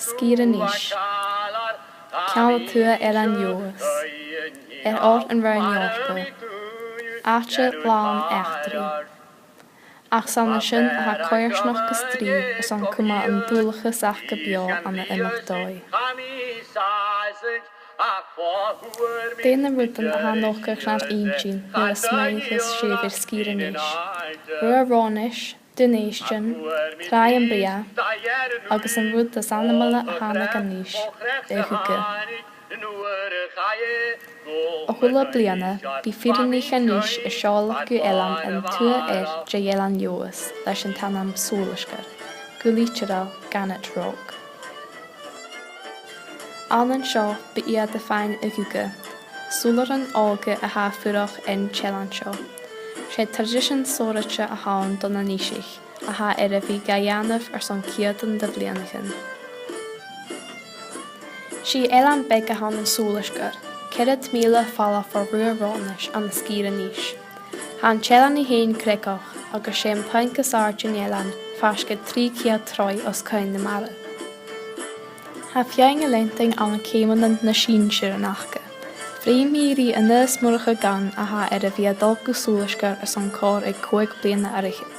Skiranish. Cian tua an Joas. Ort an Rhain Yorpa. Acha Lan Echtri. Ach san sin a ha coirsnach go strí as an cuma an dúlachas ach go bio an na imachtdói. Déana rutan a ha nócha chrad eintín nu a smaíchas séfir skíraníis. Rua ránis, dunéistin, trai an bria, agus an rud as animala a hana ganíis, échuga. A hula bliana, bí firinní chaníis a seálach go elan an tua de elan Joas leis an tanam súlaisgar, go líteral gannet rock. Alan seo be iad a féin a guga, súlar an ága a háfurach in chelan seo. Sé tradition sórate a hán don na níisich, a ha a bhí gaianamh san ciadan de blianachan. Sí elan beg a hán an súlaisgar, Cead míle falla for rua ránis an skíraníis. Han chelan i héin crecach agus sé painkas arjun elan fasge 3 troi os cain na mara. Ha fiang a lenting an céiman na sínsir an achga. Fréimíri a nus morcha gan a ha a bhí adolgu súlaisgar as an cór ag 5 bliana arichid.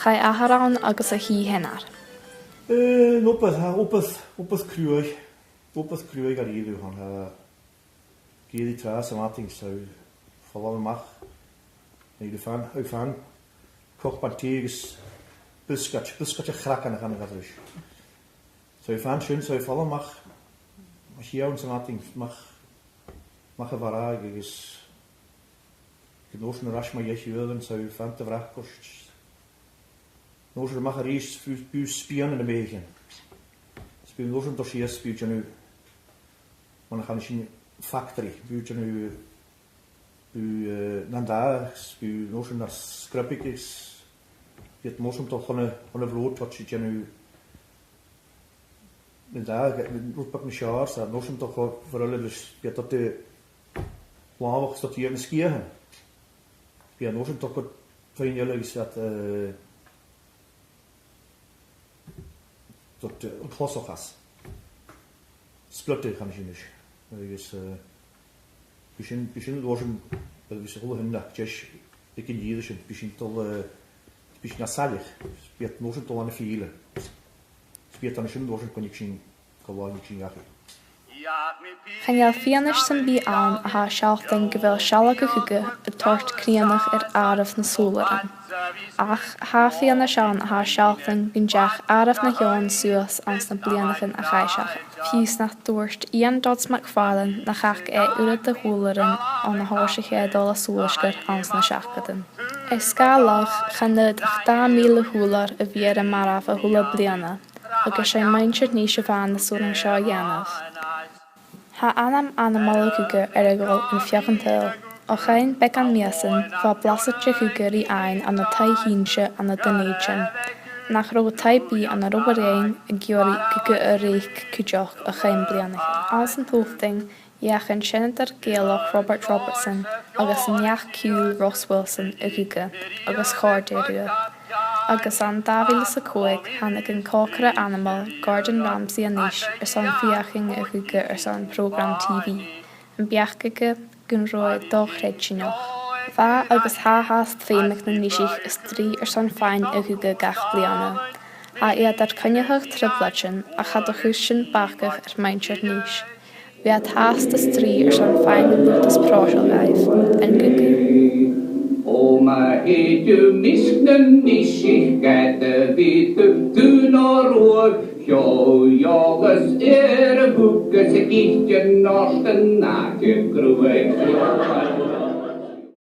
Chai aharán agus a hí henar. Oppas cruig ar ílu han Gedi tras am ating so follow mach. Ni de fan koch bantiges buskat a kraken gaan gadrus. So fan schön so follow mach. Mach hier uns am ating mach varag is genossen rasch ma jech willen so fan te vrag kost. Nozer mach ris bus spion in de wegen. Speel nozen dossier spielt nu. Man gaan zien factory, buurtje nu nandaars, bu nozen naar scrapikjes, je het moest toch van een vloot wat je nu nandaar, met roepak een schaars, dat nozen toch voor alle dus je dat de laag dat hier een skiën, je nozen toch wat van jullie is dat dat een glasgas, splutter gaan je dus. Dus begin lozen dat we zullen hem dat just ik in hier zijn begin tot begin nasalig speelt lozen tot aan de file speelt dan een lozen connection gewoon niet zien Channeal fianis san bí an a ha seachtain go bhfuil sealacha chuige a tort críanach áramh na súlaran. Ach ha fianna seán a ha seachtain gon deach áramh na heán suas ans na blianachan a chaiseach. Fiús nach dúirt Ian Dodds McFarlane na chach uad de húlaran an na háisiche dul a súlaisgar ans na seachadan. Is scálach chanad 10,000 húlar a bhíar mar a húla bliana, agus sé mainseir níos a bhain na súran seo dhéanamh. Ha anam animal chuige ar a gáil in fiochantail, ó chain bec an miasan fá blasate chuige í ein an na taithínse an na danéidsin, nach ró taibí an na robaréin a gheorí chuige a réich chuideach a chain blianach. As an tófting, dheachan senator Gaelach Robert Robertson agus an neach ciúil Ross Wilson a chuige agus cháirdéirú. Agus an 2005 hannig an cócara animal Gordon Ramsay aníis san fiaching a chuige san program TV, an beachcaige gon roi dóchreidsinach. Bha agus háhast féimich na níisich is 3 san féin a chuige gach bliana. Ha iad ar cynneach triblatin a chad a chúsin bachgach mainseir níis. Bhí a háast is 3 san féin an lutas próisiil gaibh an gugu. Oma heitju misknen nisich gæta vitu tuna roar Hjó jogas hugga sig ikke norsten nakje grúi